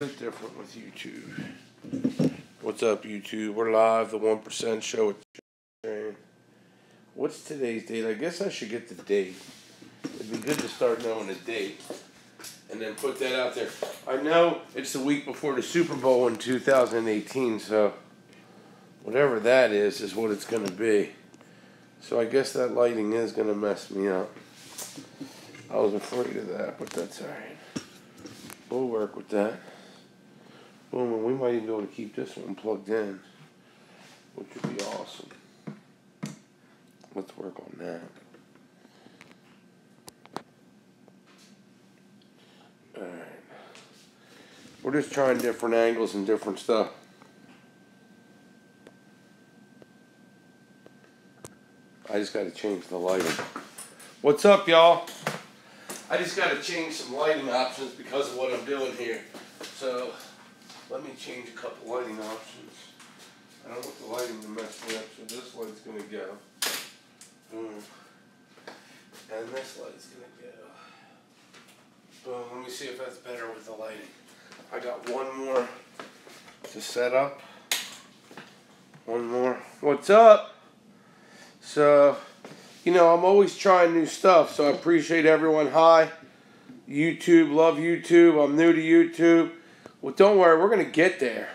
bit different with YouTube. What's up, YouTube? We're live, the 1% show with TheShaneTrain. What's today's date? I guess I should get the date. It'd be good to start knowing the date and then put that out there. I know it's the week before the Super Bowl in 2018, so whatever that is what it's going to be. So I guess that lighting is going to mess me up. I was afraid of that, but that's alright. We'll work with that. Boom, and we might even be able to keep this one plugged in, which would be awesome. Let's work on that. Alright. We're just trying different angles and different stuff. I just got to change the lighting. What's up, y'all? I just got to change some lighting options because of what I'm doing here. So, let me change a couple lighting options. I don't want the lighting to mess me up, so this light's going to go. Boom. And this light's going to go. Boom. Let me see if that's better with the lighting. I got one more to set up. One more. What's up? So, you know, I'm always trying new stuff, so I appreciate everyone. Hi, YouTube. Love YouTube. I'm new to YouTube. Well, don't worry. We're going to get there.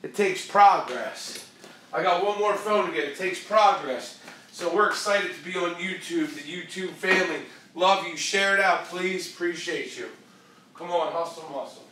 It takes progress. I got one more phone to get. It takes progress. So we're excited to be on YouTube, the YouTube family. Love you. Share it out, please. Appreciate you. Come on, hustle, muscle.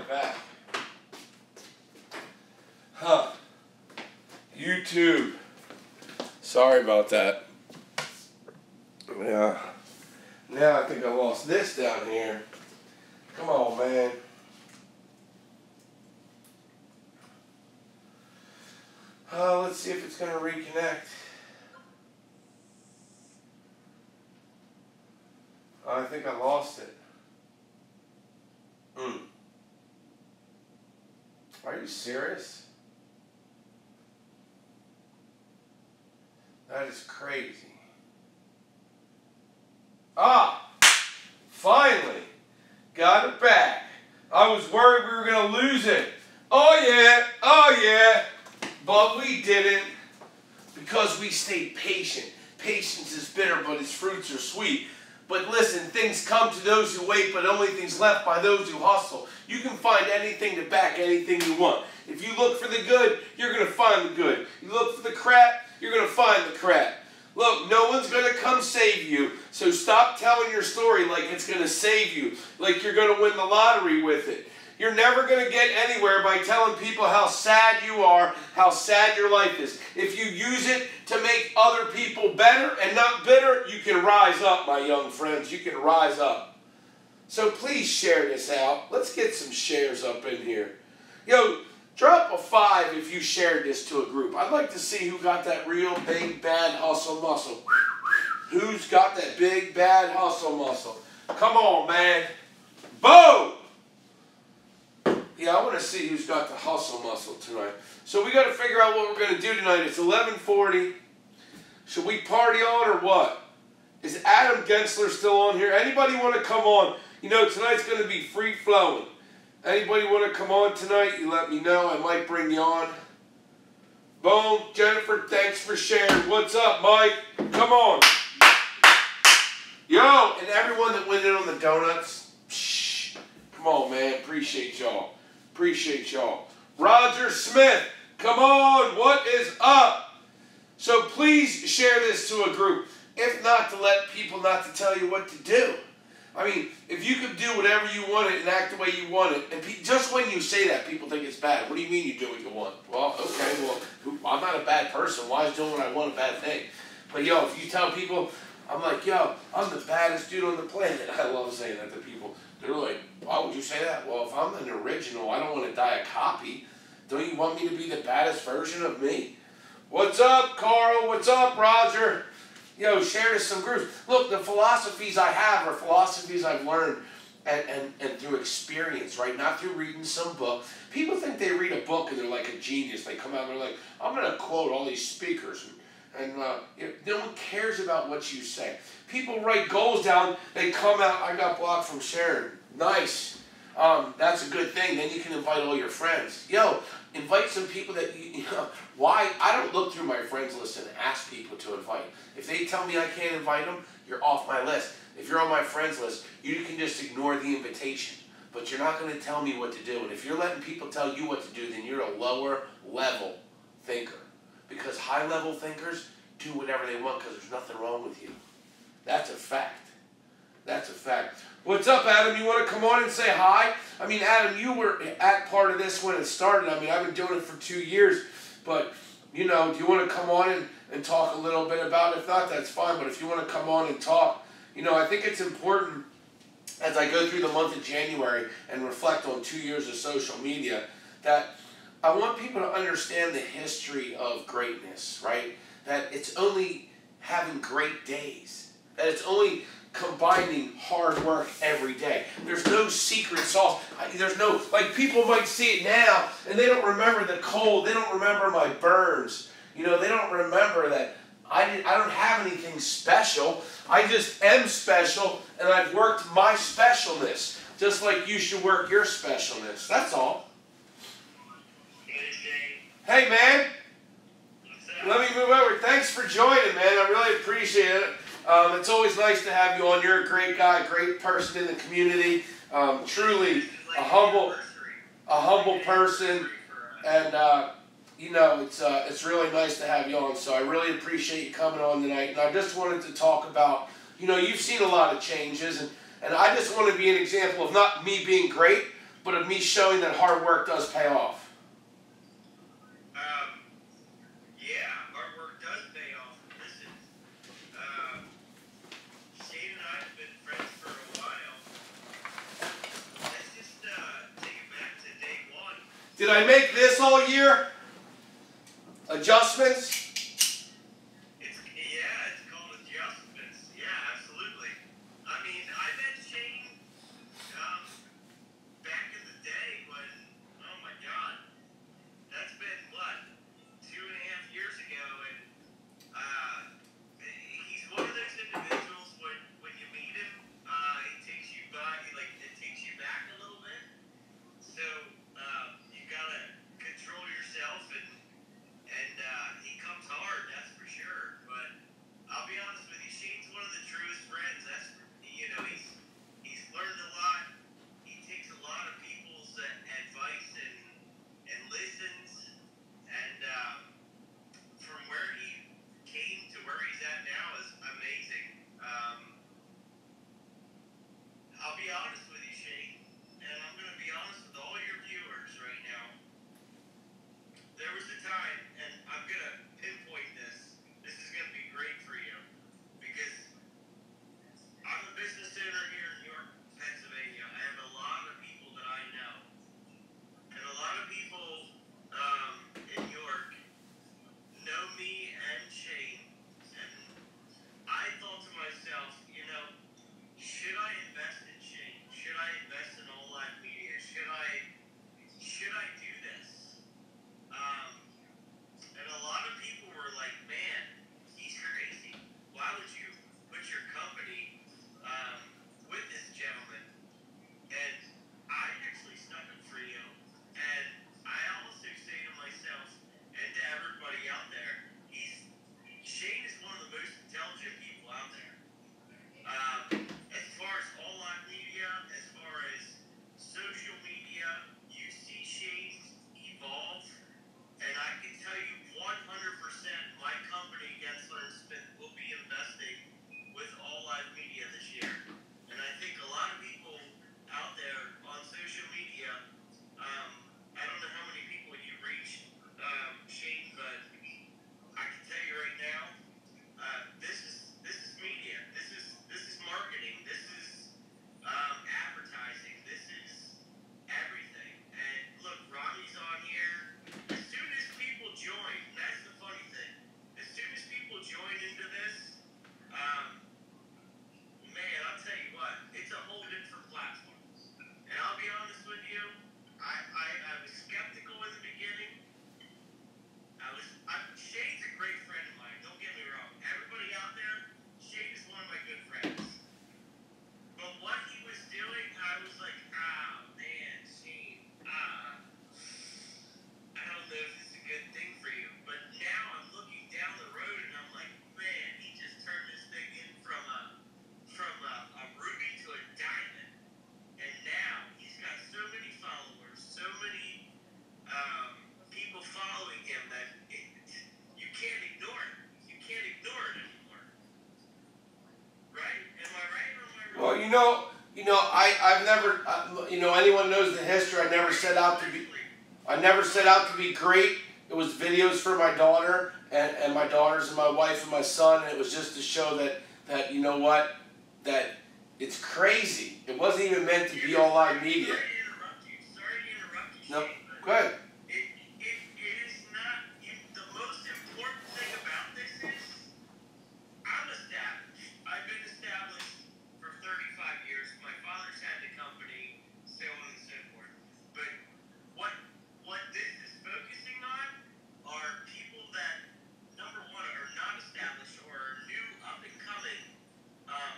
back. Huh. YouTube. Sorry about that. Yeah. Now I think I lost this down here. Come on, man. Let's see if it's going to reconnect. I think I lost it. Are you serious? That is crazy. Ah! Finally! Got it back. I was worried we were going to lose it. Oh yeah! Oh yeah! But we didn't. Because we stayed patient. Patience is bitter, but its fruits are sweet. But listen, things come to those who wait, but only things left by those who hustle. You can find anything to back anything you want. If you look for the good, you're going to find the good. You look for the crap, you're going to find the crap. Look, no one's going to come save you, so stop telling your story like it's going to save you, like you're going to win the lottery with it. You're never going to get anywhere by telling people how sad you are, how sad your life is. If you use it to make other people better and not bitter, you can rise up, my young friends. You can rise up. So please share this out. Let's get some shares up in here. Yo, drop a 5 if you shared this to a group. I'd like to see who got that real big, bad hustle muscle. Who's got that big, bad hustle muscle? Come on, man. Boom! Yeah, I want to see who's got the hustle muscle tonight. So we got to figure out what we're going to do tonight. It's 11:40. Should we party on or what? Is Adam Gensler still on here? Anybody want to come on? You know, tonight's going to be free-flowing. Anybody want to come on tonight? You let me know. I might bring you on. Boom. Jennifer, thanks for sharing. What's up, Mike? Come on. Yo, and everyone that went in on the donuts. Shh. Come on, man. Appreciate y'all. Appreciate y'all. Roger Smith, come on, what is up? So please share this to a group. If not, to let people not to tell you what to do. I mean, if you could do whatever you want it and act the way you want it, and just when you say that, people think it's bad. What do you mean you do what you want? Well, okay, well, I'm not a bad person. Why is doing what I want a bad thing? But yo, if you tell people, I'm like, yo, I'm the baddest dude on the planet. I love saying that to people. They're like, why would you say that? Well, if I'm an original, I don't want to die a copy. Don't you want me to be the baddest version of me? What's up, Carl? What's up, Roger? Yo, share to some groups. Look, the philosophies I have are philosophies I've learned and through experience, right? Not through reading some book. People think they read a book and they're like a genius. They come out and they're like, I'm going to quote all these speakers. And no one cares about what you say. People write goals down. They come out. I got blocked from sharing. Nice. That's a good thing. Then you can invite all your friends. Yo, invite some people that you know. Why? I don't look through my friends list and ask people to invite. If they tell me I can't invite them, you're off my list. If you're on my friends list, you can just ignore the invitation. But you're not going to tell me what to do. And if you're letting people tell you what to do, then you're a lower level thinker. Because high-level thinkers do whatever they want because there's nothing wrong with you. That's a fact. That's a fact. What's up, Adam? You want to come on and say hi? I mean, Adam, you were at part of this when it started. I mean, I've been doing it for 2 years. But, you know, do you want to come on and talk a little bit about it? If not, that's fine. But if you want to come on and talk, you know, I think it's important as I go through the month of January and reflect on 2 years of social media that I want people to understand the history of greatness, right? That it's only having great days. That it's only combining hard work every day. There's no secret sauce. There's no, like, people might see it now and they don't remember the cold. They don't remember my burns. You know, they don't remember that I don't have anything special. I just am special and I've worked my specialness. Just like you should work your specialness. That's all. Hey, man. Let me move over. Thanks for joining, man. I really appreciate it. It's always nice to have you on. You're a great guy, great person in the community. Truly a humble person. And, you know, it's really nice to have you on. So I really appreciate you coming on tonight. And I just wanted to talk about, you know, you've seen a lot of changes. And I just want to be an example of not me being great, but of me showing that hard work does pay off. Yeah, hard work does pay off. Listen, Shane and I have been friends for a while. Let's just take it back to day one. Did I make this all year? Adjustments? It's called adjustments. Yeah, absolutely. I mean, I met Shane back in the day when, oh my God, that's been what, 2.5 years ago, and he's one of those individuals when you meet him, it takes you back a little bit. So you gotta control yourself, and he comes hard, that's for sure. But I'll be honest with you, Shane's one of the truest friends. He's learned a lot. He takes a lot of people's advice and listens. And from where he came to where he's at now is amazing. I'll be honest with you, Shane, and I'm going to be honest with all your viewers right now. There was a time, and I'm going to pinpoint this. This is going to be great for you, because I'm a business owner here in York, Pennsylvania. I have a lot of people that I know, and a lot of people in York know me and Shane, and I thought to myself, should I invest in Shane? Should I invest in All Live Media? Should I do this? And a lot of people were like, man, he's crazy. Why would you put your company with this gentleman? And I actually stuck up for you. And I also say to myself and to everybody out there, Shane is one of the most intelligent people out there. As far as All Live Media, as far as social media, you see Shane evolve. And I can tell you 100% my company, Gensler and Smith, will be investing with All Live Media this year. And I think a lot of people out there on social media, I don't know how many people you reach, Shane, but I can tell you right now, this is media. This is marketing. This is advertising. This is everything. And look, Ronnie's on here. As soon as people join, that's the funny thing. As soon as people join into this, man, I'll tell you what, it's a whole different platform. And I'll be honest with you, I was skeptical in the beginning. Shane's a great friend of mine, don't get me wrong. Everybody out there, Shane is one of my good friends. But what he was doing, I was like, man, Shane, I don't know if this is a good thing for you. But now I'm looking down the road and I'm like, man, he just turned this thing in from a ruby to a diamond. And now he's got so many followers, so many people following him that you can't ignore it. You can't ignore it anymore. Right? Am I right or am I wrong? Well, I've never, anyone knows the history. I never set out to be great. It was videos for my daughter and my daughters and my wife and my son, and it was just to show that you know what, that it's crazy. It wasn't even meant to be All Live Media. Sorry to interrupt you, No, Shane, go ahead. It is not, the most important thing about this is, I'm established. I've been established for 35 years. My father's had the company, so on and so forth. But what this is focusing on are people that, number one, are not established or are new up-and-coming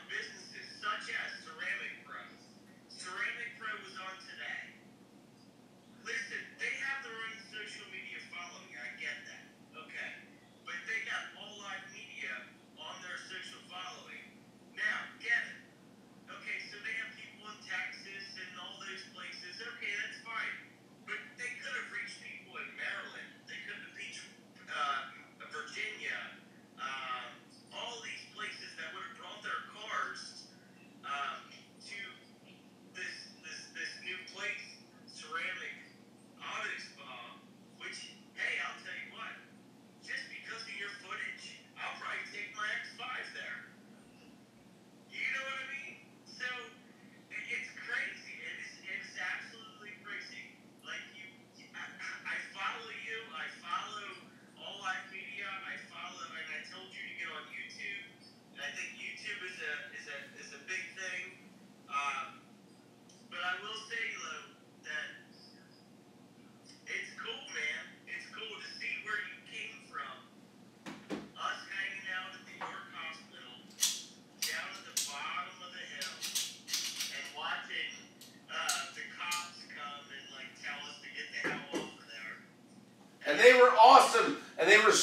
businesses, such as Ceramic Pro. Ceramic Pro was on today. Listen, they have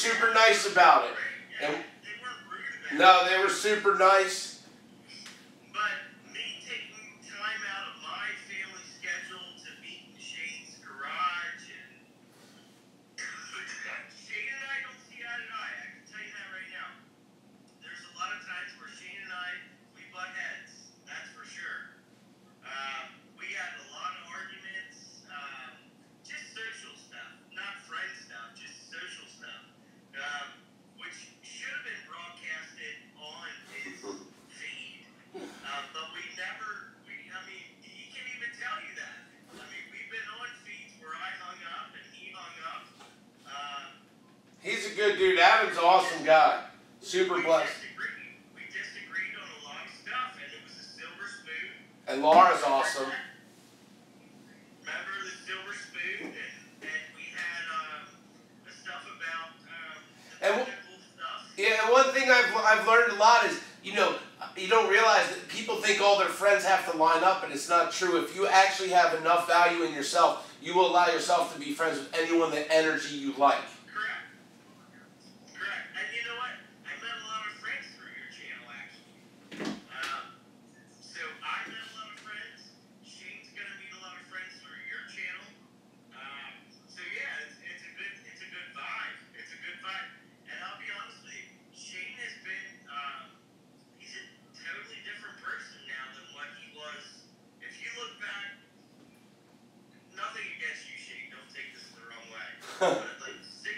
super nice about it. Yeah, And, they weren't rude about it. no, they were super nice. But me taking time out of my family schedule to meet in Shane's garage, and Shane and I don't see eye to eye. I can tell you that right now. There's a lot of times where Shane and I, we butt heads. That's for sure. We had a lot of arguments, just social stuff, not friend stuff, just social stuff, which should have been broadcasted on his feed. But we never, I mean, he can even tell you that. I mean, we've been on feeds where I hung up and he hung up. He's a good dude. Adam's an awesome guy. Super blessed. We disagreed on a lot of stuff, and it was a silver spoon. And Laura's awesome. Remember the silver spoon, and we had the stuff about the And political stuff. yeah, and one thing I've learned a lot is, you know, you don't realize that people think all their friends have to line up, and it's not true. If you actually have enough value in yourself, you will allow yourself to be friends with anyone the energy you like. Correct. Correct. And you know what? I met a lot of friends through your channel, actually. So I met a lot of friends. Shane's gonna meet a lot of friends through your channel. So yeah, it's a good vibe. It's a good vibe. And I'll be honest with you, Shane has been he's a totally different person now than what he was. If you look back, nothing against you, Shane. Don't take this the wrong way. But like 6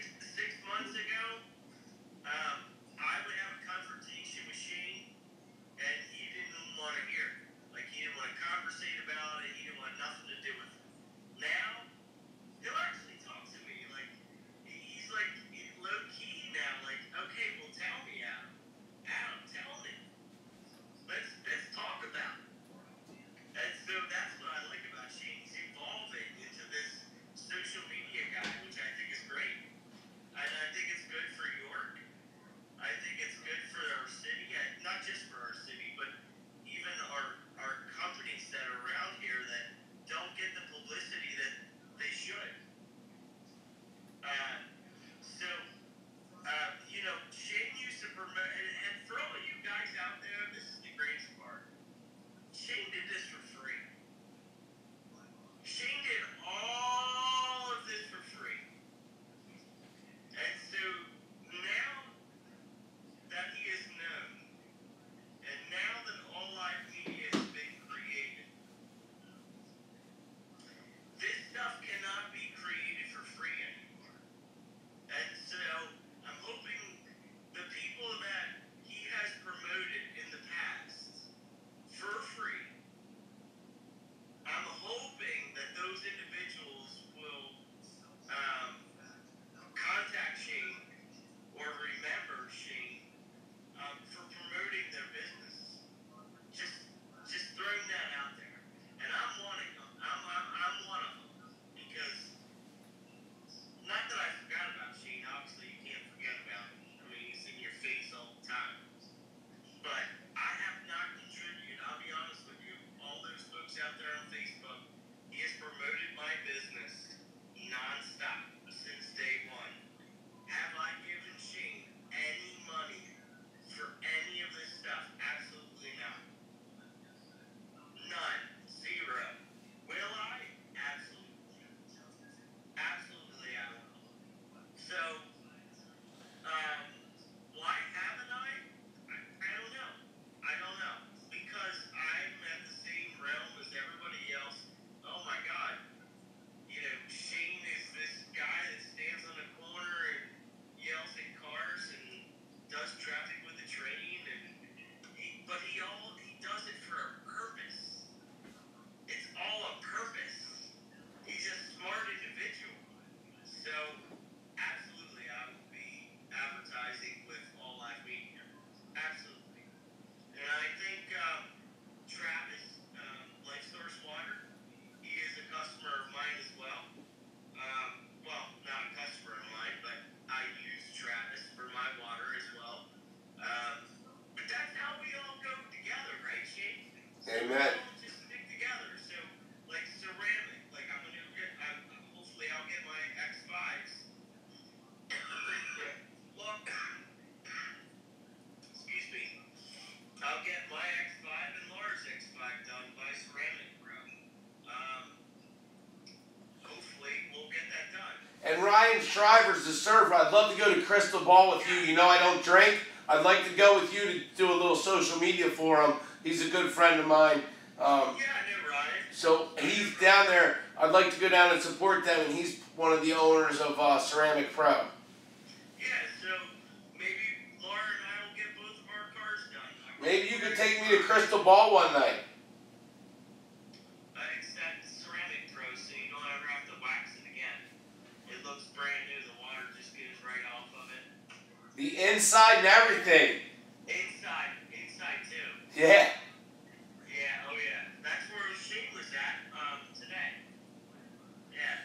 Shriver's the surfer. I'd love to go to Crystal Ball with you. You know I don't drink. I'd like to go with you to do a little social media for him. He's a good friend of mine. Yeah, I know Ryan. So he's down there. I'd like to go down and support them, and he's one of the owners of Ceramic Pro. Yeah, so maybe Laura and I will get both of our cars done. Maybe you could take me to Crystal Ball one night. Except Ceramic Pro, so you don't ever have to wax it again. It looks brand new. The water just goes right off of it. The inside and everything. Inside too. Yeah. Yeah, oh yeah. That's where Shane was at today. Yeah.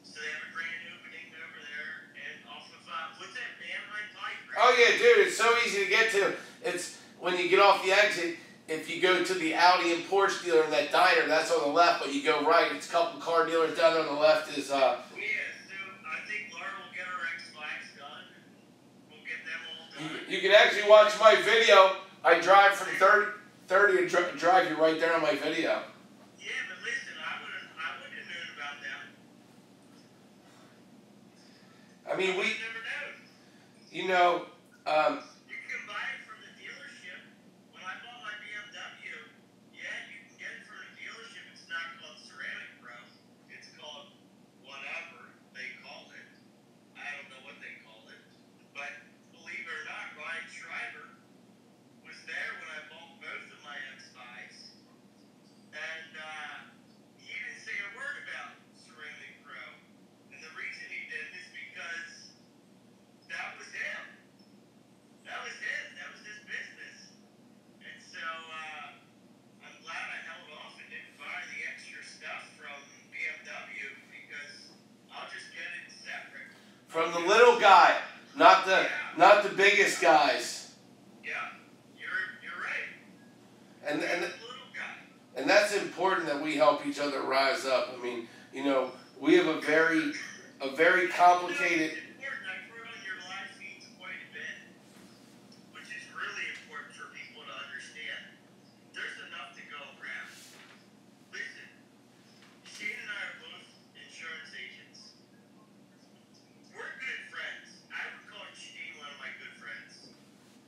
So they have a grand opening over there and off of what's that, Manheim Pike? Right? Oh yeah, dude, it's so easy to get to. It's when you get off the exit, if you go to the Audi and Porsche dealer in that diner, that's on the left, but you go right, it's a couple car dealers down there on the left is Yeah, so I think Laura will get our X5s done. We'll get them all done. you can actually watch my video. I drive from 30 and drive you right there on my video. Yeah, but listen, I wouldn't have known about them. I mean, I never known. you know, You can buy it from the dealership. When I bought my BMW, yeah, you can get it from the dealership. It's not called Ceramic Pro. It's called whatever they called it. I don't know what they called it. But believe it or not, Ryan Shriver was there when I bought both of my X5s. And he didn't say a word about Ceramic Pro. And the reason he did is because that was him. That was his. That was his business. And so I'm glad I held off and didn't buy the extra stuff from BMW because I'll just get it separate. from the little guy, not the biggest guys. Yeah, you're right. And Little guy. and that's important that we help each other rise up. I mean, you know, we have a very complicated. It's important. I put on your live feeds quite a bit, which is really important for people to understand. There's enough to go around. Listen, Shane and I are both insurance agents. We're good friends. I would call Shane one of my good friends.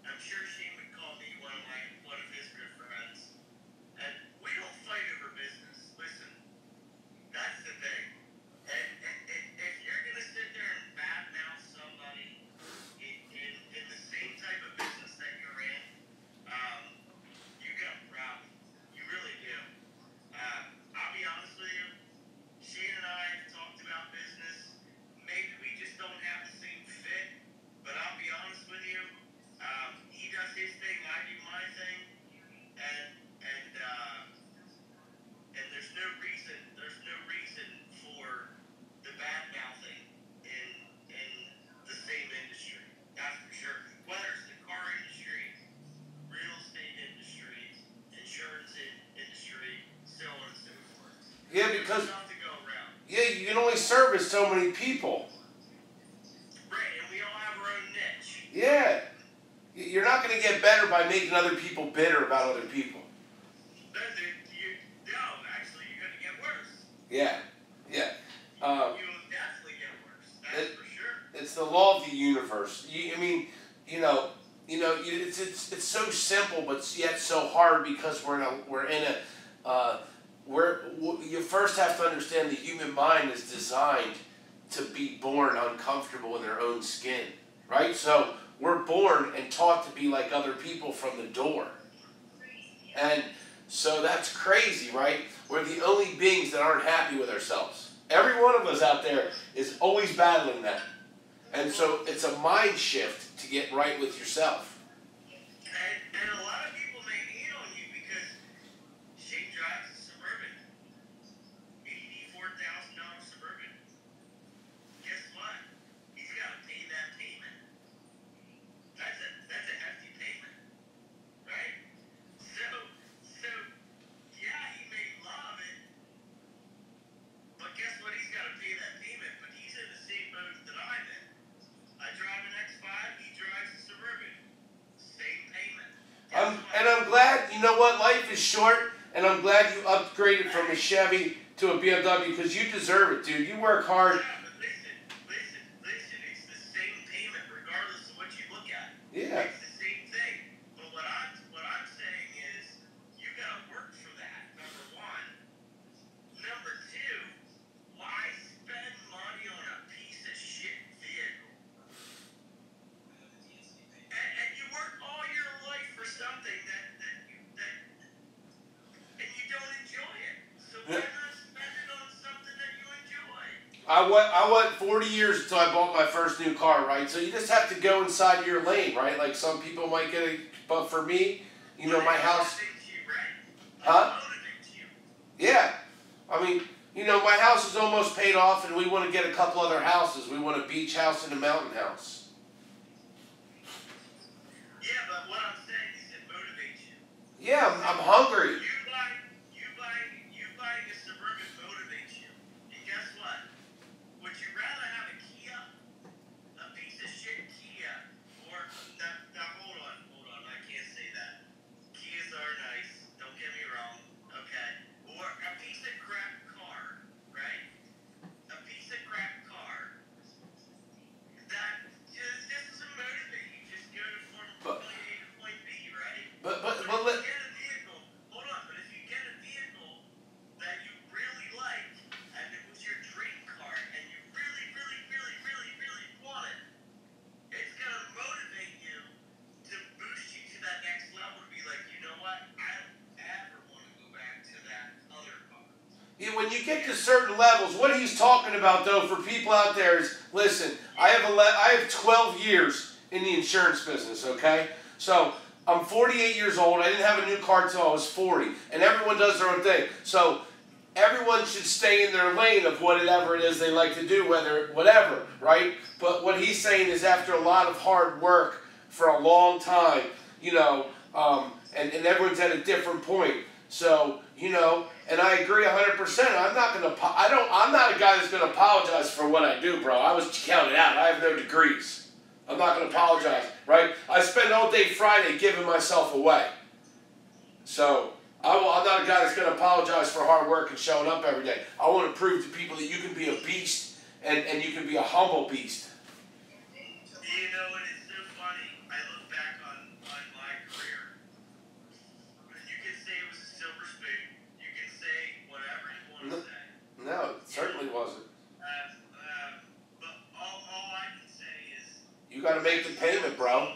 I'm sure Shane would call me one of his good friends. And we don't fight over business. Listen, that's the thing. And if you're gonna sit there and badmouth somebody in the same type of business that you're in, you got a problem. You really do. I'll be honest with you. Shane and I have talked about business. Maybe we just don't have the same fit. But I'll be honest with you. He does his thing, I do my thing, and there's no reason for the bad mouthing in the same industry. That's for sure. Whether it's the car industry, real estate industry, insurance industry, so on and so forth. Yeah, because There's enough to go around. yeah, you can only service so many people. Right, and we all have our own niche. Yeah, you're not going to get better by making other people bitter about other people. Actually, you're going to get worse. Yeah. You will definitely get worse. That's for sure. It's the law of the universe. I mean, it's so simple, but yet so hard because you first have to understand the human mind is designed to be born uncomfortable in their own skin, right? So we're born and taught to be like other people from the door, and so that's crazy, right? We're the only beings that aren't happy with ourselves. Every one of us out there is always battling that. And so it's a mind shift to get right with yourself. And a lot of people may hate on you because Shane drives a Suburban. $84,000 Suburban. Guess what? He's got to pay that payment. That's a hefty payment. Right? So yeah, he may love it. But guess what? He's got to pay that payment. But he's in the same boat that I'm in. I drive an X5. He drives a Suburban. Same payment. And I'm glad, you know what, life is short, and I'm glad you upgraded from a Chevy to a BMW because you deserve it, dude. You work hard. Yeah, but listen. I went 40 years until I bought my first new car, right? So you just have to go inside your lane, right? Like some people might get it, but for me, you know, my house. Huh? Yeah. I mean, you know, my house is almost paid off, and we want to get a couple other houses. We want a beach house and a mountain house. Yeah, but what I'm saying is it motivates you. Yeah, I'm hungry. You buying a Suburban motivates you. And guess what? Would you rather have a Kia, a piece of shit Kia, or now hold on, I can't say that. Kias are nice, don't get me wrong, okay? Or a piece of crap car, right? A piece of crap car that just doesn't motivate you. Just go from But point A to point B, right? but But but if but you let, get a vehicle, hold on, but if you get a vehicle that you really like, and it was your dream car, and you really, really, really, really, really want it, it's gonna motivate you to boost you to that next level to be like, you know what? I don't ever want to go back to that other car. yeah, when you get to certain levels, what he's talking about though for people out there is, listen, I have 12 years in the insurance business, okay? So I'm 48 years old. I didn't have a new car till I was 40, and everyone does their own thing. So everyone should stay in their lane of whatever it is they like to do, whatever, right? But what he's saying is after a lot of hard work for a long time, you know, and everyone's at a different point. So, you know, and I agree 100%. I'm not a guy that's gonna apologize for what I do, bro. I was counted out. I have no degrees. I'm not gonna apologize, right? I spend all day Friday giving myself away. So I'm not a guy that's going to apologize for hard work and showing up every day. I want to prove to people that you can be a beast and you can be a humble beast. You know, and it's so funny. I look back on my career. You can say it was a silver spoon. You can say whatever you want to say. No, it certainly wasn't. But all I can say is, You got to make the payment, bro.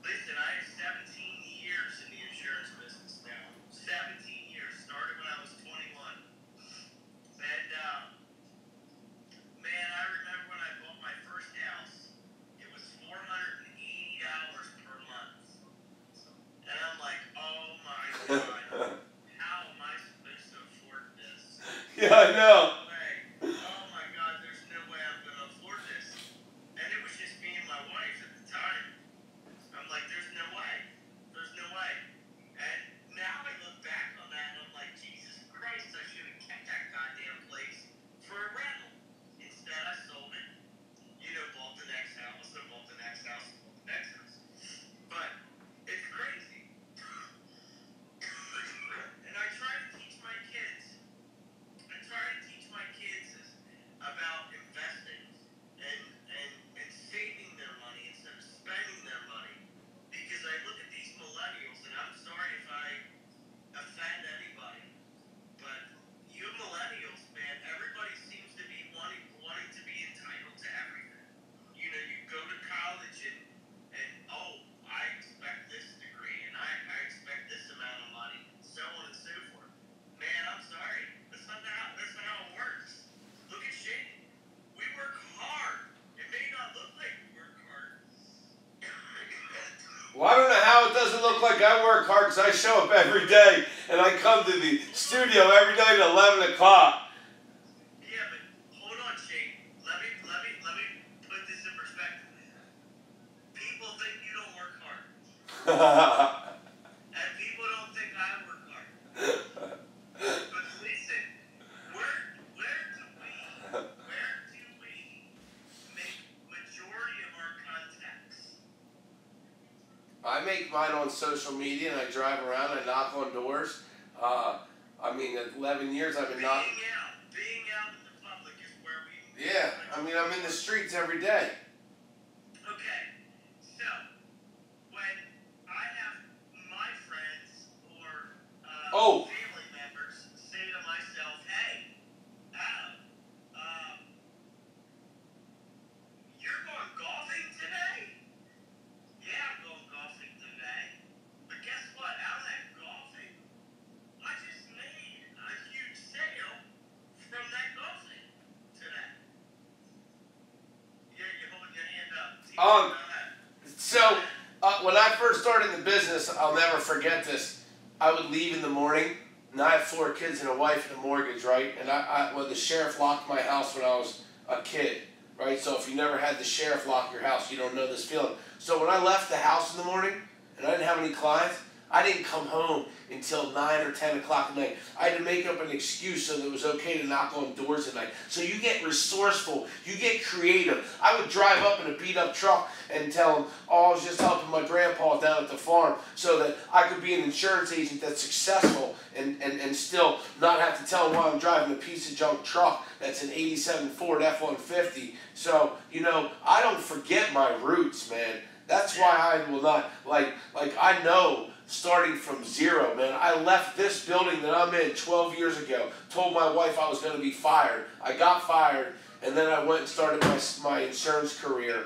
listen, I have 17 years in the insurance business now. 17 years. Started when I was 21. And, man, I remember when I bought my first house, it was $480 per month. And I'm like, oh my God, how am I supposed to afford this? Yeah, I know. Oh my God, there's no way I'm going to afford this. And it was just me and my wife at the time. I'm like, there's no way. There's no way. And now I look back on that and I'm like, Jesus Christ, I should have kept that goddamn place for a rental. Instead, I sold it. You know, bought the next house, and bought the next house, and bought the next house. But it's crazy. And I try to teach my kids. About investing and saving their money instead of spending their money. Because I look at these millennials, and I'm sorry if I offend anybody, but you millennials, man, everybody seems to be wanting to be entitled to everything. You know, you go to college and oh, I expect this degree, and I expect this amount of money, so on and so forth. Man, I'm sorry. That's not how it works. Look at Shane. We work hard. It may not look like we work hard. Well, I don't know how it doesn't look like I work hard because I show up every day and I come to the studio every day at 11 o'clock. Yeah, but hold on, Shane. Let me put this in perspective. People think you don't work hard. And people don't think I work hard. But listen, where do we make majority of our contacts? I make mine on social media and I drive around, I knock on doors. I mean, at 11 years I've been knocking. Being out in the public is where we... Yeah, I mean, I'm in the streets every day. Okay, so when I have my friends or family members say to myself, hey, Adam, you're going golfing today? Yeah, I'm going golfing today. But guess what? Out of that golfing, I just made a huge sale from that golfing today. When I first started the business, I'll never forget this. I would leave in the morning, and I have 4 kids and a wife and a mortgage, right? And well, the sheriff locked my house when I was a kid, right? So if you never had the sheriff lock your house, you don't know this feeling. So when I left the house in the morning, and I didn't have any clients, I didn't come home until 9 or 10 o'clock at night. I had to make up an excuse so that it was okay to knock on doors at night. So you get resourceful, you get creative. I would drive up in a beat up truck and tell them, oh, I was just helping my grandpa down at the farm so that I could be an insurance agent that's successful and still not have to tell them why I'm driving a piece of junk truck that's an 87 Ford F-150. So, you know, I don't forget my roots, man. That's why I will not, like I know starting from zero, man. I left this building that I'm in 12 years ago, told my wife I was going to be fired. I got fired, and then I went and started my insurance career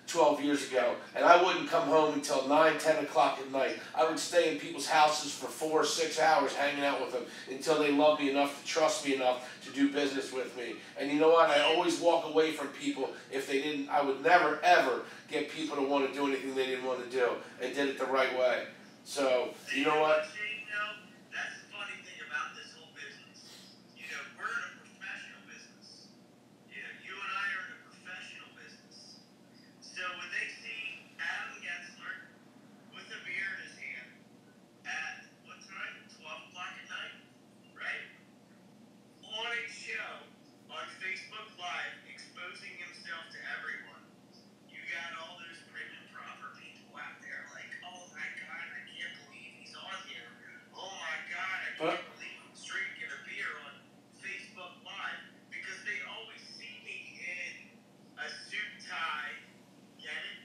12 years ago. And I wouldn't come home until 9, 10 o'clock at night. I would stay in people's houses for 4 or 6 hours hanging out with them until they loved me enough to trust me enough to do business with me. And you know what? I always walk away from people if they didn't. I would never, ever get people to want to do anything they didn't want to do and did it the right way. So, you know what? Shane, that's the funny thing about this whole business. You know, we're in a professional business. You know, you and I are in a professional business. So when they see Adam Gensler with a beer in his hand at what time? 12 o'clock at night, right? On a show on Facebook Live exposing himself to everyone. You got all those prim and proper people out there like, oh my God, I can't believe he's on here. Oh my God, I can't believe he's drinking a beer on Facebook Live. Because they always see me in a suit tie, get it?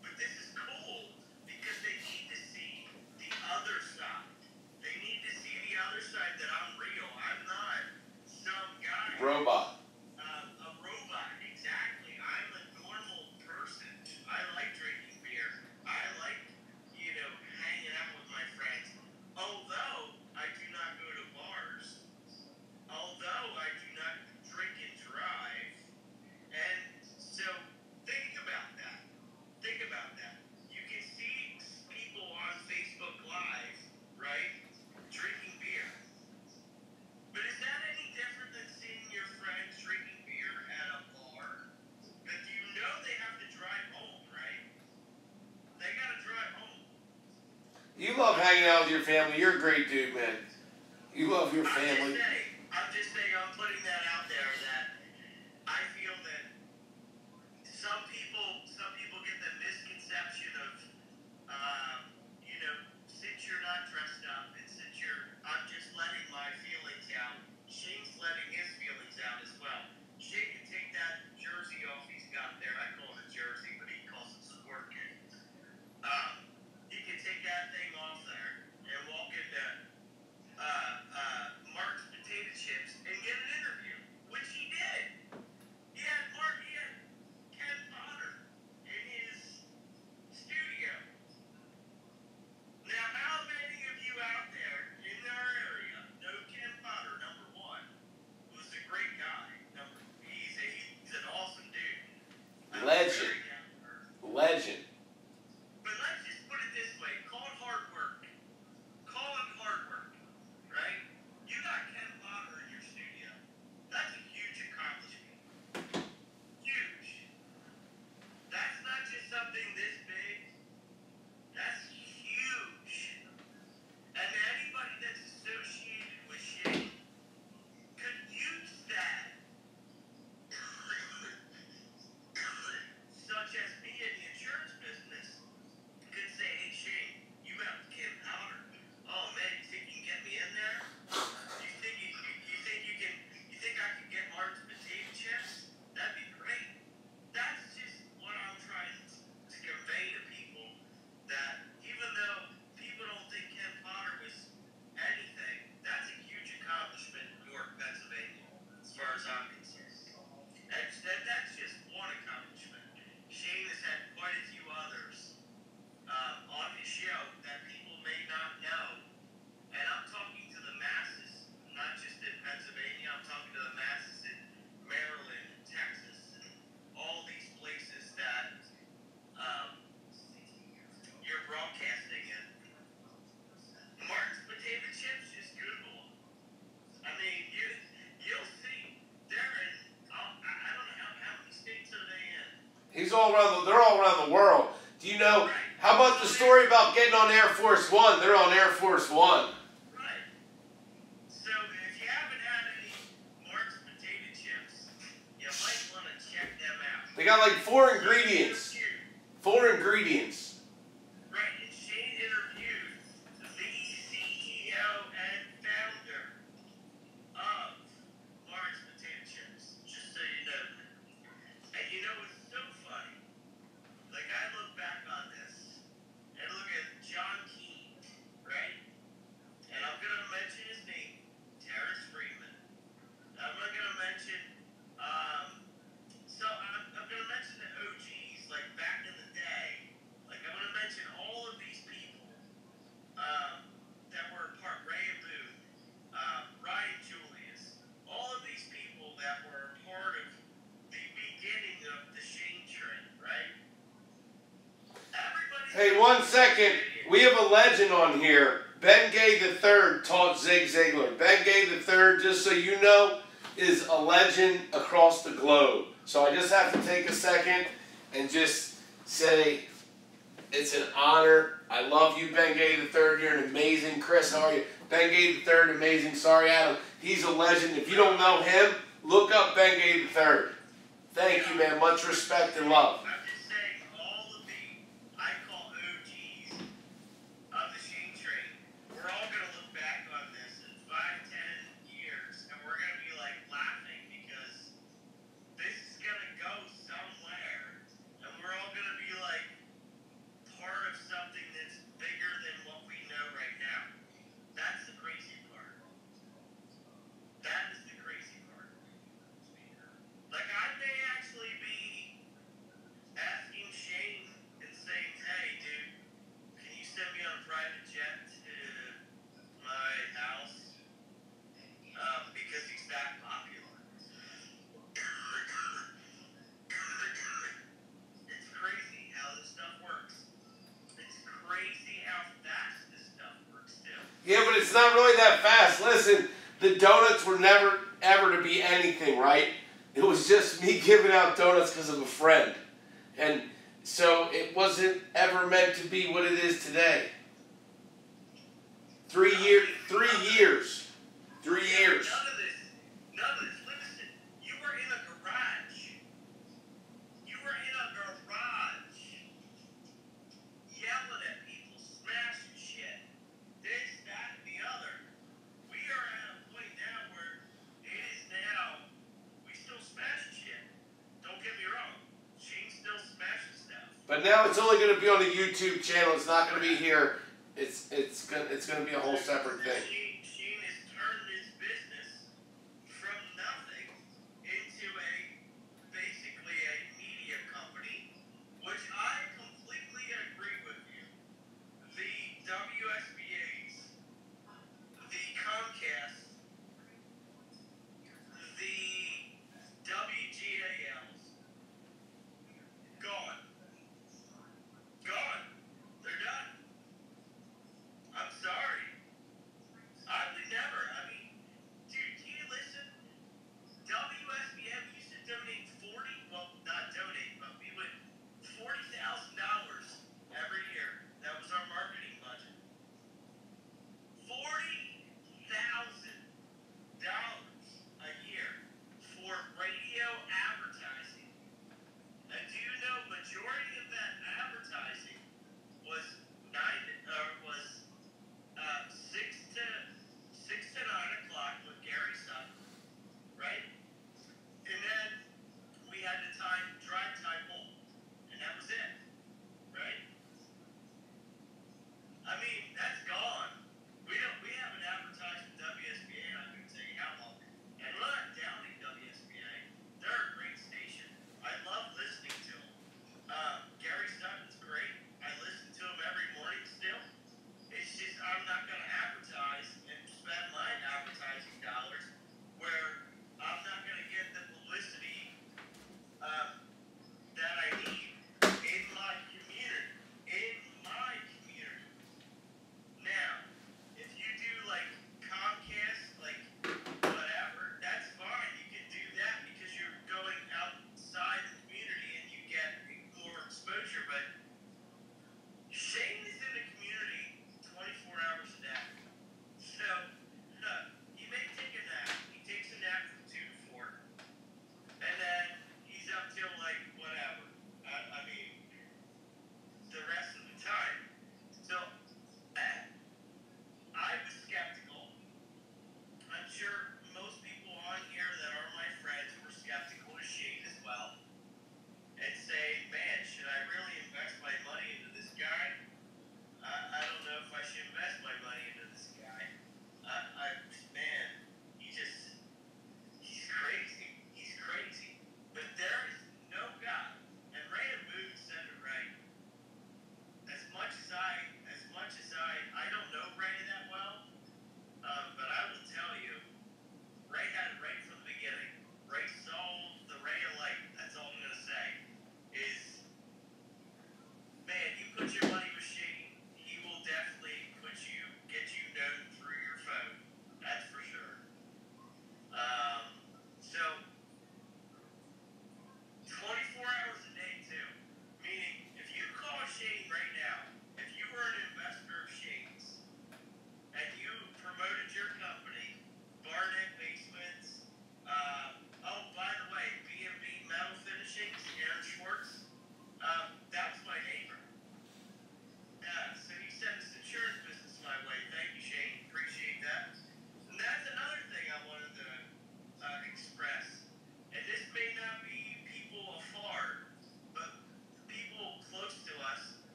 But this is cool because they need to see the other side. They need to see the other side that I'm real. I'm not some guy. Robot. A robot, exactly. I'm a normal person. I like drinking beer. I like, you know, hanging out with my friends. Although I do not go to bars. Although I do not drink and drive. And so think about that. Think about that. You can see people on Facebook Live, right? Drinking beer. But is that any different than seeing your friends drinking beer at a bar? But you know they have to drive home, right? They gotta drive home. You love hanging out with your family. You're a great dude, man. You love your family. I'm just saying, I'm putting that out there that I feel that some people get the misconception of, you know, since you're not dressed up and since I'm just letting my feelings out. Shane's letting his feelings out as well. Shane can take that jersey off he's got there. I call it a jersey, but he calls it sport kit. He can take that thing off there and walk into Mark's Potato Chips and get an interview, which he did. He had Ken Potter in his studio. Now, how many of you out there in our area know Ken Potter, number one, who's a great guy? He's an awesome dude. Legend. Legend. But let's just put it this way. Call it hard work. Call it hard work, right? You got Ken Potter in your studio. That's a huge accomplishment. Huge. That's not just something this big. That's huge. And anybody that's associated with Shane could use that. Such as me in the insurance business. they're all around the world. Do you know, how about the story about getting on Air Force One? They're on Air Force One. Right. So if you haven't had any Mark's potato chips, you might want to check them out. They got like 4 ingredients. 4 ingredients. Right, and Shane interviewed the CEO and founder of Mark's potato chips, just so you know that. And you know what's so funny? Like, I look back on this and look at John Keane, right? And I'm going to mention his name, Terrence Freeman. I'm not going to mention, I'm going to mention the OGs, like back in the day. Like, I'm going to mention all of these people that were part Ray and Booth, Ryan Julius, all of these people that were part of the beginning of the TheShaneTrain, right? Hey, 1 second. We have a legend on here. Ben Gay III taught Zig Ziglar. Ben Gay III, just so you know, is a legend across the globe. So I just have to take a second and just say it's an honor. I love you, Ben Gay III. You're an amazing. Chris, how are you? Ben Gay III, amazing. Sorry, Adam. He's a legend. If you don't know him, look up Ben Gay III. Thank you, man. Much respect and love. I'm just saying, all of the, I call OGs of the TheShaneTrain, we're all going to look back on this in 5, 10 years, and we're going to be like laughing because this is going to go somewhere, and we're all going to be like part of something that's bigger than what we know right now. That's the crazy part. That is the crazy part. Like, I may actually be asking Shane and saying, hey, dude, can you send me on a private jet to my house? Because he's that popular. It's crazy how this stuff works. It's crazy how fast this stuff works, too. Yeah, but it's not really that fast. Listen, the donuts were never, ever to be anything, right? It was just me giving out donuts because of a friend. And so it wasn't ever meant to be what it is today. 3 years. 3 years. 3 years. None of this. Listen, you were in a garage. You were in a garage yelling at people, smashing shit. This, that, and the other. We are at a point now where it is now, we still smash shit. Don't get me wrong. Shane still smashes stuff. But now it's only going to be on the YouTube channel. It's not going to be here. It's going to be a whole separate thing. Shane has turned his business from nothing into basically a media company, which I completely agree with you. The WSBAs, the Comcast, the WGALs, gone. Gone. They're done. I'm sorry.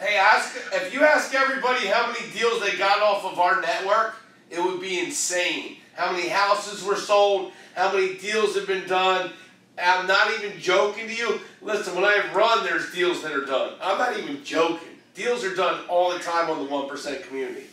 Hey, if you ask everybody how many deals they got off of our network, it would be insane. How many houses were sold, how many deals have been done. I'm not even joking to you. Listen, when I run, there's deals that are done. I'm not even joking. Deals are done all the time on the 1% community.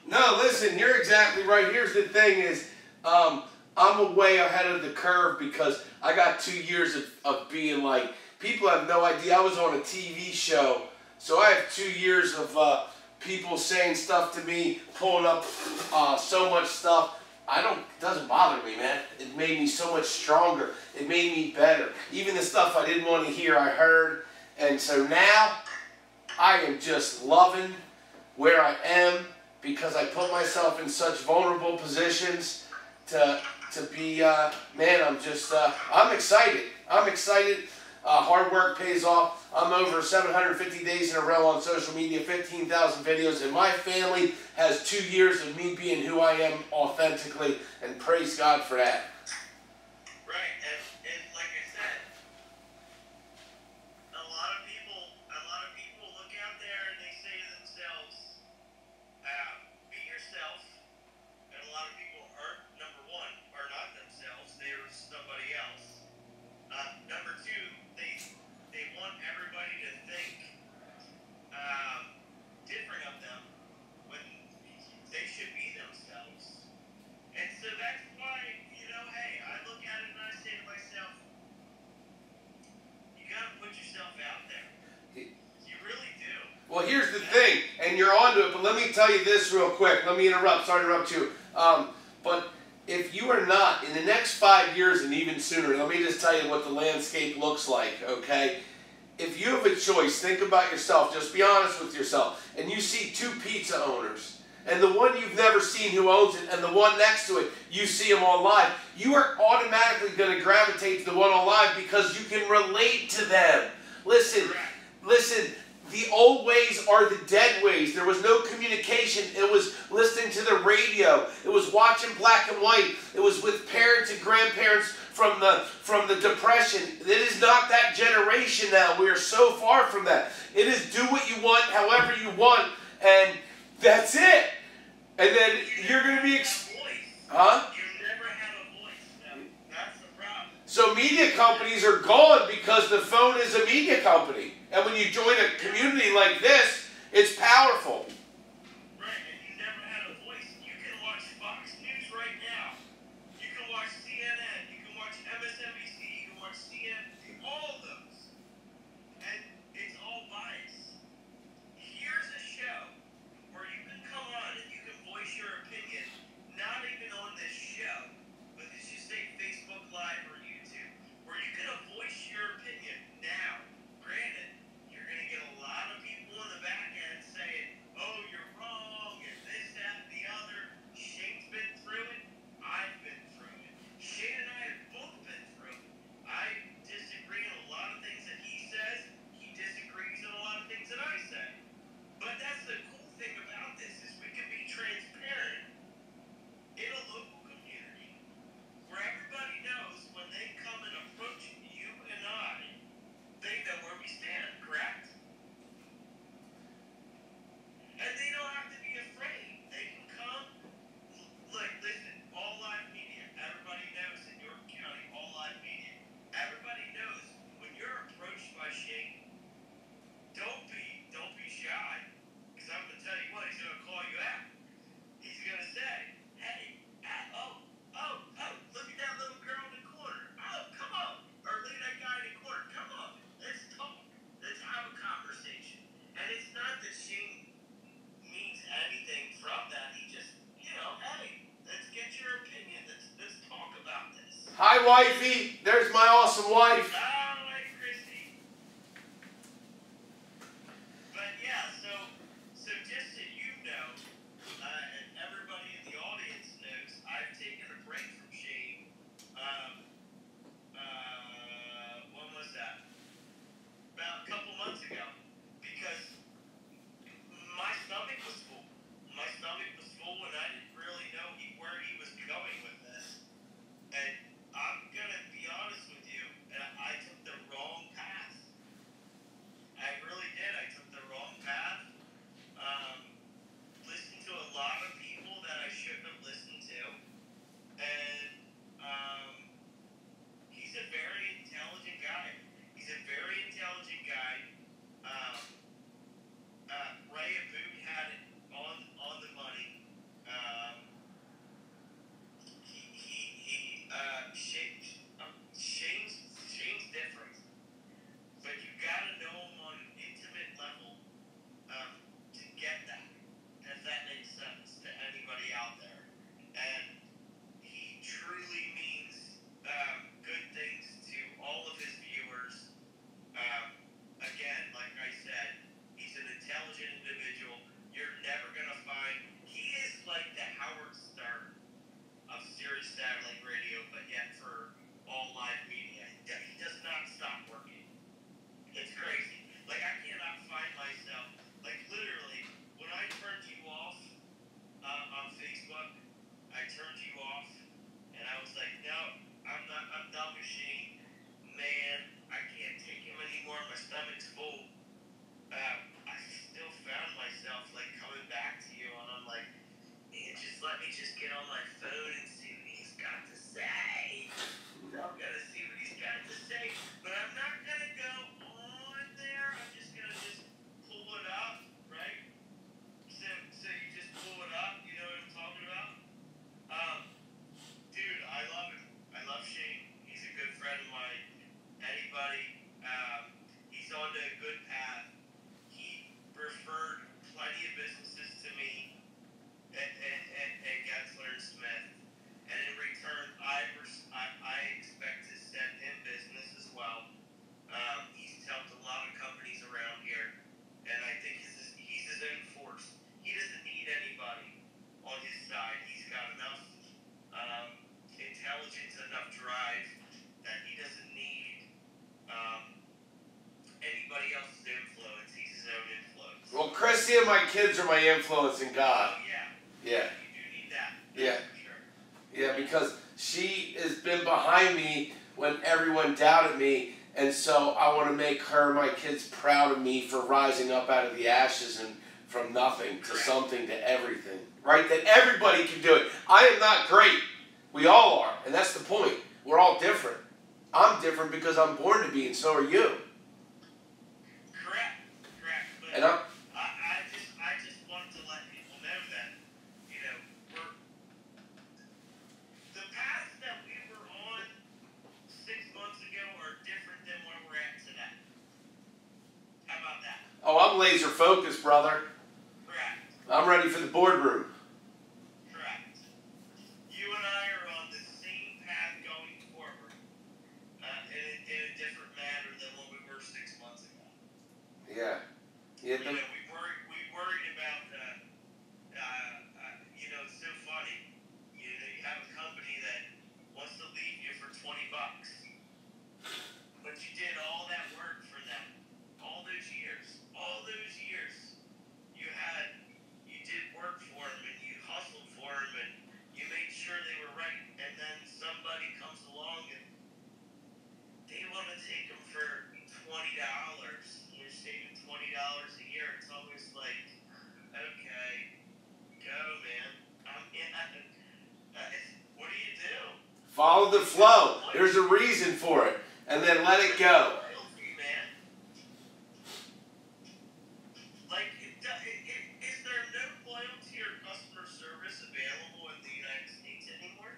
No, listen, you're exactly right. Here's the thing is, I'm way ahead of the curve because I got 2 years of being like, people have no idea. I was on a TV show, so I have 2 years of people saying stuff to me, pulling up so much stuff. It doesn't bother me, man. It made me so much stronger. It made me better. Even the stuff I didn't want to hear, I heard. And so now, I am just loving where I am because I put myself in such vulnerable positions to be, man, I'm excited. I'm excited. Hard work pays off. I'm over 750 days in a row on social media, 15,000 videos, and my family has 2 years of me being who I am authentically, and praise God for that. Right, and like I said, a lot of people look out there and they say to themselves, be yourself, and a lot of people number one, are not themselves, they're somebody else. Number two, they want everybody to think different of them when they should be themselves. And so that's why, hey, I look at it and I say to myself, you got to put yourself out there. You really do. Well, here's the thing, and you're onto it, but let me tell you this real quick. Let me interrupt. Sorry to interrupt you. But if you are not, in the next 5 years and even sooner, let me just tell you what the landscape looks like, okay? If you have a choice, think about yourself. Just be honest with yourself. And you see 2 pizza owners, and the one you've never seen who owns it, and the one next to it, you see them on live, you are automatically going to gravitate to the one on live because you can relate to them. Listen, the old ways are the dead ways. There was no communication. It was listening to the radio. It was watching black and white. It was with parents and grandparents from the Depression. It is not that generation now. We are so far from that. It is do what you want, however you want, and that's it. And then you're going to be... Huh? You never had a voice. No, that's the problem. So media companies are gone because the phone is a media company. And when you join a community like this, it's powerful. Right, and you never had a voice. You can watch Fox News right now. You can watch CNN. You can watch MSNBC. You can watch CNN. All of those. And it's all biased. Here's a show where you can come on and you can voice your opinion, not even on this show, but let's just say Facebook Live or YouTube, where you can voice your opinion now. Granted, you're going to get a lot of people in the back end saying, oh, you're wrong, and this, that, and the other. Shane's been through it. I've been through it. Shane and I have both been through it. I disagree on a lot of things that he says. He disagrees on a lot of things that I say. But that's the cool thing about this is we can be transparent in a local community where everybody knows when they come and approach you and I, they know where we stand, correct? And they don't have to be afraid. They can come. Look, listen, all live media, everybody knows in York County, all live media, everybody knows when you're approached by Shane, don't be shy. Because I'm going to tell you what, he's going to call you out. He's going to say, hey, oh, look at that little girl in the corner. Oh, come on. Or look at that guy in the corner. Come on. Let's talk. Let's have a conversation. And it's not that Shane means anything from that. He just, hey, let's get your opinion. Let's talk about this. Hi, wifey. There's my awesome wife. Oh, hey, Christy. But yeah, so just so you know, and everybody in the audience knows, I've taken a break from Shane. When was that? About a couple months ago, because my stomach was full. My stomach was full, and I didn't really know where he was going with this. And I'm gonna be honest with you, and I took the wrong path. I really did. I took the wrong path. Listened to a lot of people that I shouldn't have listened to. And he's a very intelligent guy. He's a very intelligent guy. Ray Abood had it on the money. Shane's different, but you gotta know him on an intimate level to get that, if that makes sense to anybody out there. And he truly means good things to all of his viewers. Again, like I said, he's an intelligent individual. You're never gonna find. He is like the Howard Stern of Sirius satellite radio, but yet for all live media. He does not stop working. It's crazy. Like, I cannot find myself. Like, literally, when I turned you off on Facebook, I turned you off, and I was like, no, I'm done with Shane. Man, I can't take him anymore. My stomach's full. I still found myself, like, coming back to you, and I'm like, man, just let me just get on my phone and see what he's got to say. I'm going to see what he's got to say, but I'm not going to go on there. I'm just going to pull it up, right? So you just pull it up, you know what I'm talking about? Dude, I love him. I love Shane. He's a good friend of mine. Anybody, he's on a good path. He referred plenty of businesses to me at Gensler and Smith. kids are my influence in God. Oh, yeah. Yeah. You do need that. Yeah. For sure. Yeah, because she has been behind me when everyone doubted me, and so I want to make her, my kids, proud of me for rising up out of the ashes and from nothing to something to everything. Right? That everybody can do it. I am not great. We all are, and that's the point. We're all different. I'm different because I'm born to be, and so are you. Correct. But And I just wanted to let people know that, the path that we were on 6 months ago are different than where we're at today. How about that? oh, I'm laser focused, brother. Correct. I'm ready for the boardroom. Correct. You and I are on the same path going forward, in a different manner than what we were 6 months ago. Yeah. We worried about, it's so funny. You have a company that wants to leave you for $20, but you did all that work for them, all those years. You did work for them, and you hustled for them, and you made sure they were right, and then somebody comes along and they want to take them for $20. You're saving $20 a year. It's always like, okay, go, man. What do you do? Follow the flow. There's a reason for it. And then let it go. Loyalty, man. Like, is there no loyalty or customer service available in the United States anymore?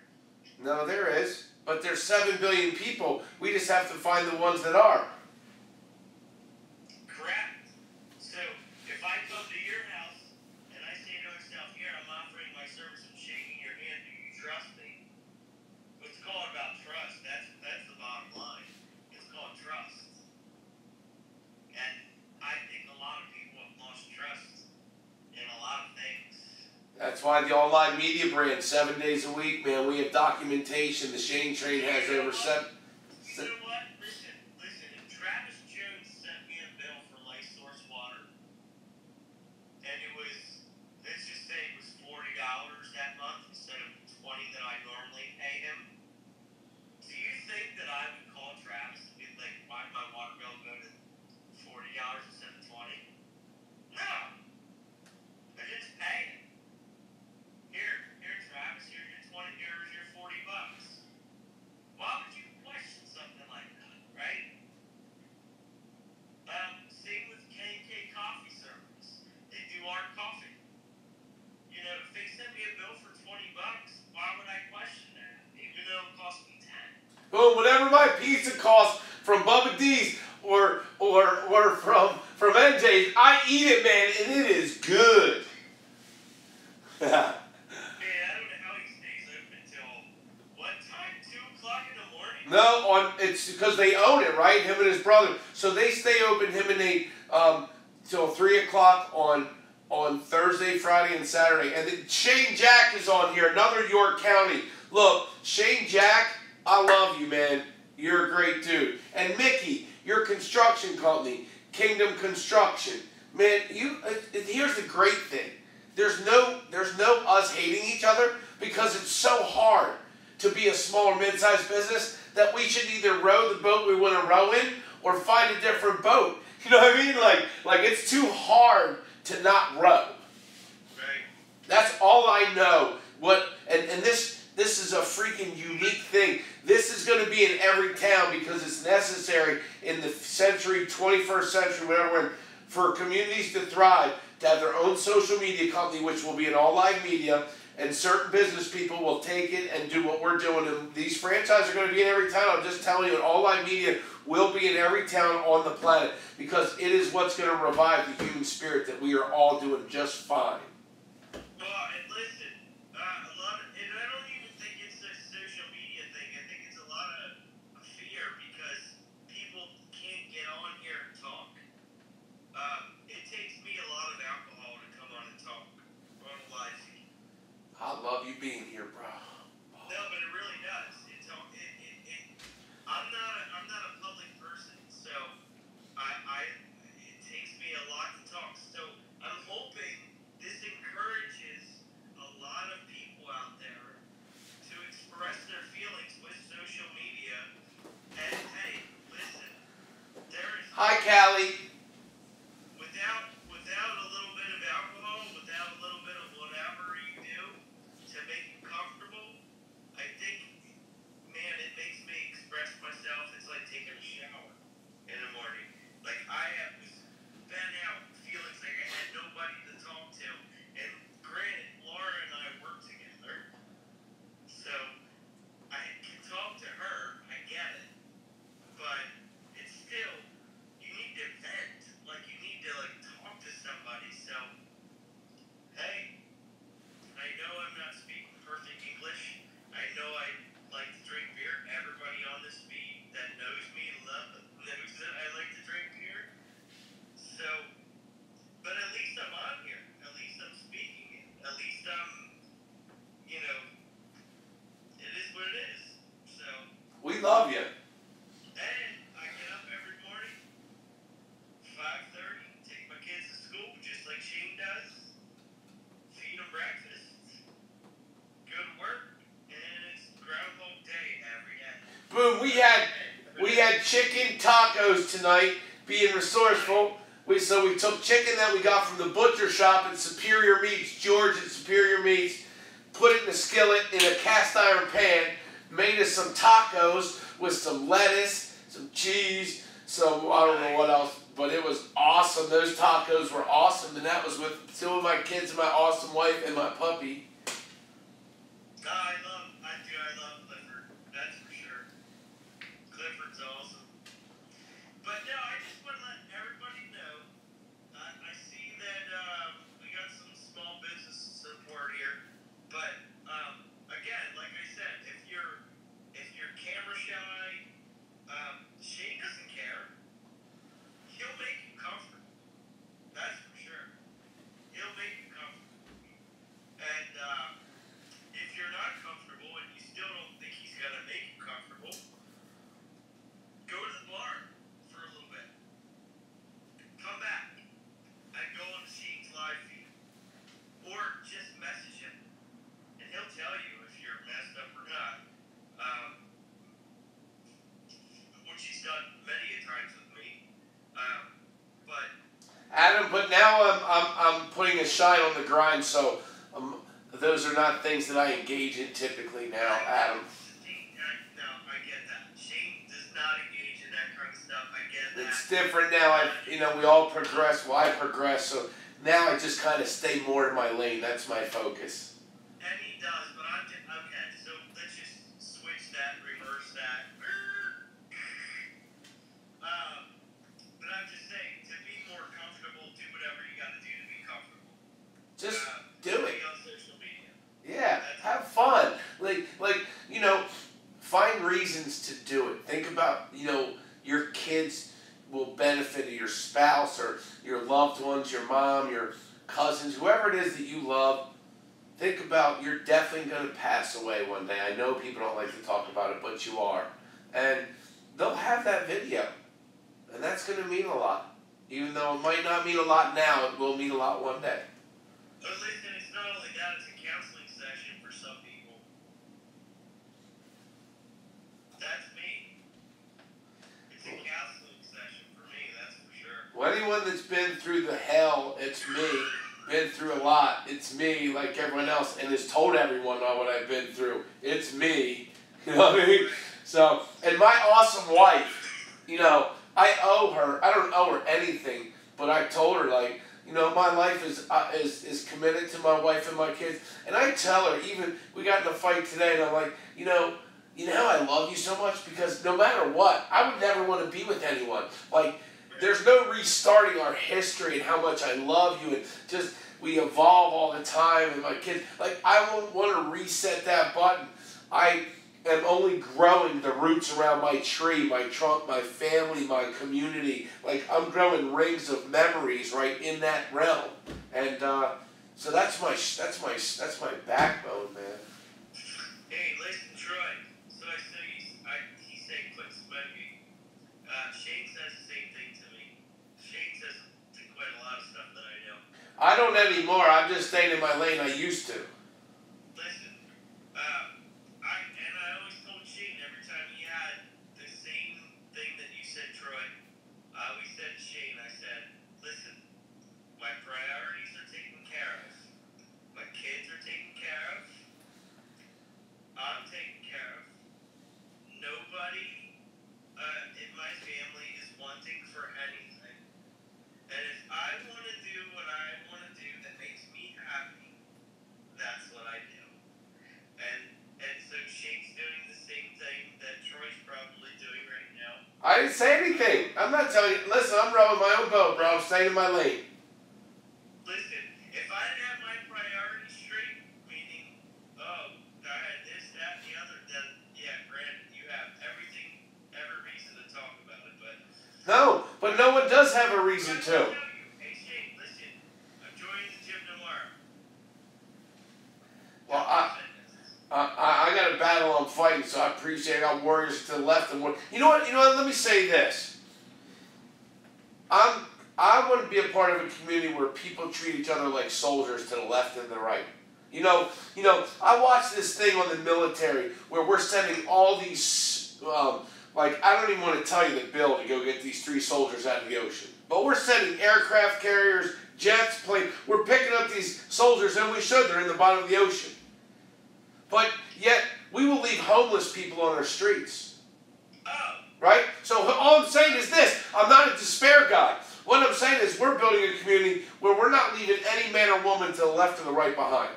No, there is. But there's 7 billion people. We just have to find the ones that are. Correct. So, if I come to your house and I say to myself, here, I'm offering my service, I'm shaking your hand, do you trust me? It's called about trust. That's the bottom line. It's called trust. And I think a lot of people have lost trust in a lot of things. That's why the online media brand, 7 days a week, man. We have documentation. The TheShaneTrain has over 7. You know what? Listen. If Travis Jones sent me a bill for Life Source Water, and it was, let's just say it was $40 that month instead of $20 that I normally pay him. Do you think that I would call Travis and be like, why did my water bill go to $40 instead of $20? No. I just pay him. Here, Travis, here's your $40. Why would you question something like that, right? Same with K&K Coffee Service. They do our coffee. If they send me a bill for $20, why would I question that? Even though it cost me 10. Well, whatever my pizza costs from Bubba D's or from NJ's, I eat it, man, and it is good. Man, I don't know how he stays open until what time? 2 o'clock in the morning? No, it's because they own it, right? Him and his brother. So they stay open, him and Nate, till 3 o'clock on Thursday, Friday, and Saturday. And then Shane Jack is on here, another York County. Look, Shane Jack, I love you, man. You're a great dude. And Mickey, your construction company, Kingdom Construction. Man, here's the great thing. There's no us hating each other because it's so hard to be a small or mid-sized business that we should either row the boat we want to row in or find a different boat. You know what I mean? Like it's too hard to not row. Right. That's all I know. And this is a freaking unique thing. This is going to be in every town because it's necessary in the 21st century, whatever we're in, for communities to thrive, to have their own social media company, which will be an all live media, and certain business people will take it and do what we're doing. And these franchises are going to be in every town. I'm just telling you, an all live media will be in every town on the planet because it is what's going to revive the human spirit that we are all doing just fine. And listen, a lot of, and I don't even think it's a social media thing. I think it's a lot of fear because people can't get on here and talk. It takes me a lot of alcohol to come on and talk on a live feed. I love you being here, bro. No, but it really does. I'm not a public person, so it takes me a lot to talk. So I'm hoping we had chicken tacos tonight. Being resourceful, we took chicken that we got from the butcher shop at Superior Meats, George at Superior Meats, put it in a skillet in a cast iron pan, made us some tacos with some lettuce, some cheese, some I don't know what else, but it was awesome. Those tacos were awesome, and that was with 2 of my kids and my awesome wife and my puppy. I love Clifford. That's for sure. Clifford's awesome. But no, I just want to let everybody know. I see that we got some small business support here, but again, like I said, if you're camera shy, Shane doesn't care. He'll make you comfortable. That's for sure. He'll make you comfortable. And if you're not comfortable and you still don't think he's gonna make you comfortable, go to the bar for a little bit. Come back and go on Shane's live feed. Or just message him and he'll tell you if you're messed up or not. Which he's done many a times with me. But Adam, but now I'm putting a shine on the grind, so those are not things that I engage in typically now, Adam. No, I get that. Shane does not engage in that kind of stuff. I get that. It's different now. We all progress. Well, I progress, so now I just kind of stay more in my lane. That's my focus. And he does, but I'm just, okay, so let's just switch that, reverse that. But I'm just saying, to be more comfortable, do whatever you gotta do to be comfortable. Just do it. Be on social media. Yeah, have fun. Find reasons to do it. Think about, your kids will benefit, or your spouse, or your loved ones, your mom, your cousins, whoever it is that you love. Think about, you're definitely going to pass away one day. I know people don't like to talk about it, but you are. And they'll have that video. And that's going to mean a lot. Even though it might not mean a lot now, it will mean a lot one day. But listen, it's not only that, it's a counseling session for some people. That's me. It's a counseling session for me, that's for sure. Well, anyone that's been through the hell, it's me. Been through a lot, it's me, like everyone else, and has told everyone about what I've been through. It's me. You know what I mean? So, and my awesome wife, I owe her, I don't owe her anything, but I told her, my life is committed to my wife and my kids. And I tell her, even, we got in a fight today, and I'm like, you know how I love you so much? Because no matter what, I would never want to be with anyone. There's no restarting our history and how much I love you, and just, we evolve all the time, and my kids, I won't want to reset that button. I am only growing the roots around my tree, my trunk, my family, my community. I'm growing rings of memories right in that realm. And so that's my backbone, man. Hey, listen, Troy. So he said quit smoking. Shane says the same thing to me. Shane says to quit a lot of stuff that I know. I don't anymore. I'm just staying in my lane. I used to. Listen, I always told Shane every time he had the same thing that you said, Troy. I always said to Shane, I said, listen, my priorities are taken care of. My kids are taken care of. I'm taken care of. Nobody in my family is wanting for anything. And if I want to do what I want to do that makes me happy, that's what I do. And so Shane's doing the same thing that Troy's probably doing right now. I didn't say anything. I'm not telling you. Listen, I'm rowing my own boat, bro. I'm staying in my lane. Listen, if I didn't have my priorities straight, meaning, I had this, that, and the other, then, yeah, granted, you have every reason to talk about it, but... No, but no one does have a reason to. Hey, Shane, listen, I'm joining the gym tomorrow. Well, I got a battle I'm fighting, so I appreciate it. I got warriors to the left and you know what? Let me say this. I want to be a part of a community where people treat each other like soldiers to the left and the right. I watched this thing on the military where we're sending all these Like, I don't even want to tell you the bill to go get these 3 soldiers out of the ocean. But we're sending aircraft carriers, jets, planes. We're picking up these soldiers, and we should. They're in the bottom of the ocean. But yet, we will leave homeless people on our streets. Right? So all I'm saying is this. I'm not a despair guy. What I'm saying is we're building a community where we're not leaving any man or woman to the left or the right behind.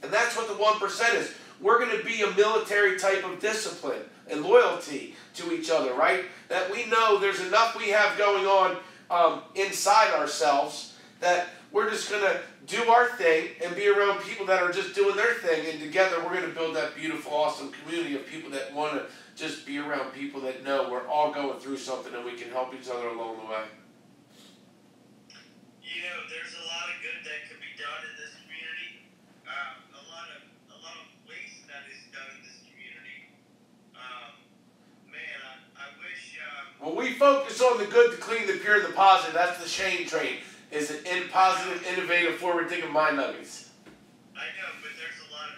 And that's what the 1% is. We're going to be a military type of discipline and loyalty to each other, right? That we know there's enough we have going on inside ourselves that we're just going to do our thing and be around people that are just doing their thing. And together we're going to build that beautiful, awesome community of people that want to just be around people that know we're all going through something and we can help each other along the way. You know, there's a lot of good that could be done in this community. A lot of waste that is done in this community. Man, I wish. Well, we focus on the good, the clean, the pure, and the positive. That's the Shane Train. Is it in positive, innovative, forward-thinking mind nuggets? I know, but there's a lot of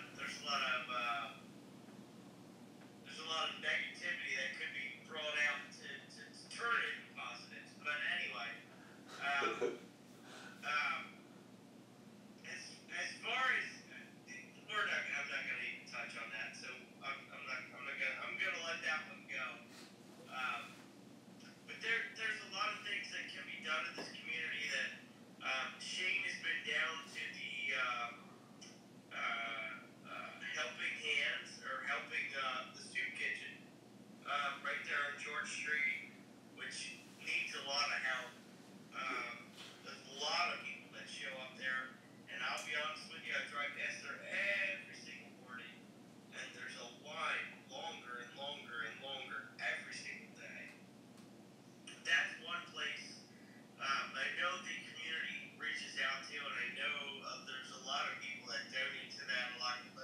negativity that could be brought out to turn it into positives. But anyway, as far as I'm not going to even touch on that. So I'm gonna let that one go. But there's a lot of things that can be done in this community that Shane has been down to the helping hands or helping the soup kitchen right there on George Street, which needs a lot of help. There's a lot of people that show up there, and I'll be honest with you, I drive past there every single morning, and there's a line longer and longer and longer every single day. That's one place I know the community reaches out to, and I know there's a lot of people that donate to that. A lot of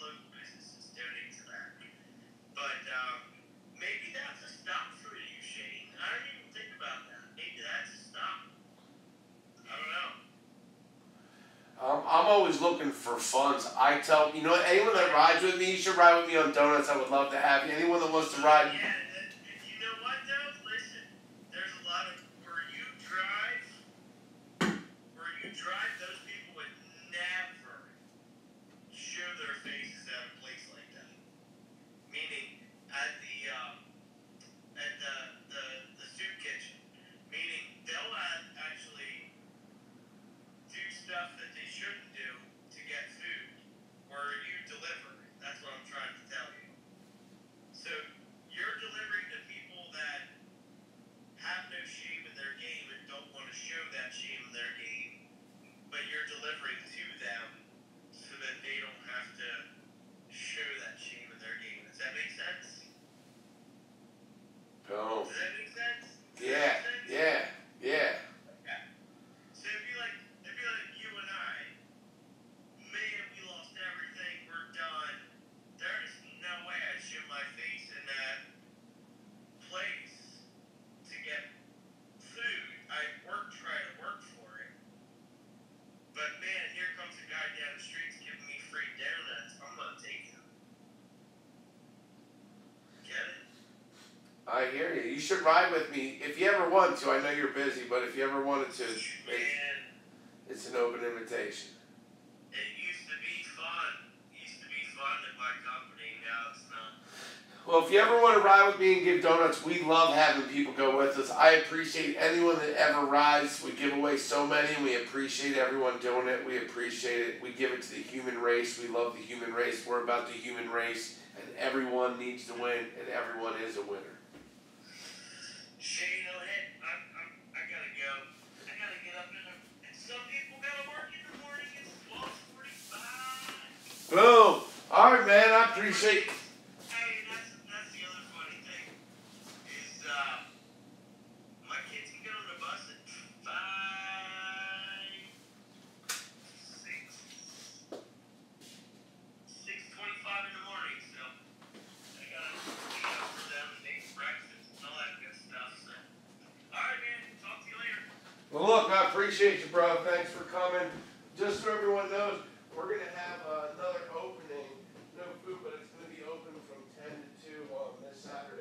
local businesses donate to that. But maybe that's a stop for you, Shane. I didn't even think about that. Maybe that's a stop. I don't know. I'm always looking for funds. I tell, anyone that rides with me, you should ride with me on donuts. I would love to have you. Anyone that wants to ride. Yeah, you know what, though? Listen, there's a lot of where you drive, those people would never show their faces at a place like that. Meaning at the soup kitchen. Meaning they'll actually do stuff that they shouldn't do to get food, where you deliver. That's what I'm trying to tell you. So you're delivering to people that have no shame in their game and don't want to show that shame in their game, but you're delivering to them so that they don't have to show that shame in their game. Does that make sense? Oh. Does that make sense? Yeah. So it'd be like you and I. Man, we lost everything. We're done. There is no way I'd show my face in that place to get food. I'd try to work for it. But man, here comes a guy down the street giving me free donuts. I'm gonna take him. Get it? I hear you. You should ride with me if you ever want to. I know you're busy, but if you ever wanted to, Man, it's an open invitation. it used to be fun. At my company. Now it's not. Well, if you ever want to ride with me and give donuts, we love having people go with us. I appreciate anyone that ever rides. We give away so many, and we appreciate everyone doing it. We appreciate it. We give it to the human race. We love the human race. We're about the human race, and everyone needs to win, and everyone is a winner. Shane, I gotta go. I gotta get up in the. And some people gotta work in the morning. It's 12:45. Boom. All right, man. I appreciate. Hey, that's the other funny thing is my kids can get on the bus at 6:25 in the morning. So I gotta get up for them and make breakfast and all that good stuff. So, all right, man. Talk to you later. Well, look, I appreciate you, bro. Thanks for coming. Just so everyone knows, we're going to have another opening. No food, but it's going to be open from 10 to 2 on this Saturday.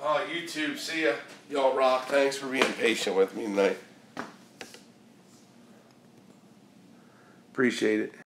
Oh, YouTube, see ya. Y'all rock. Thanks for being patient with me tonight. Appreciate it.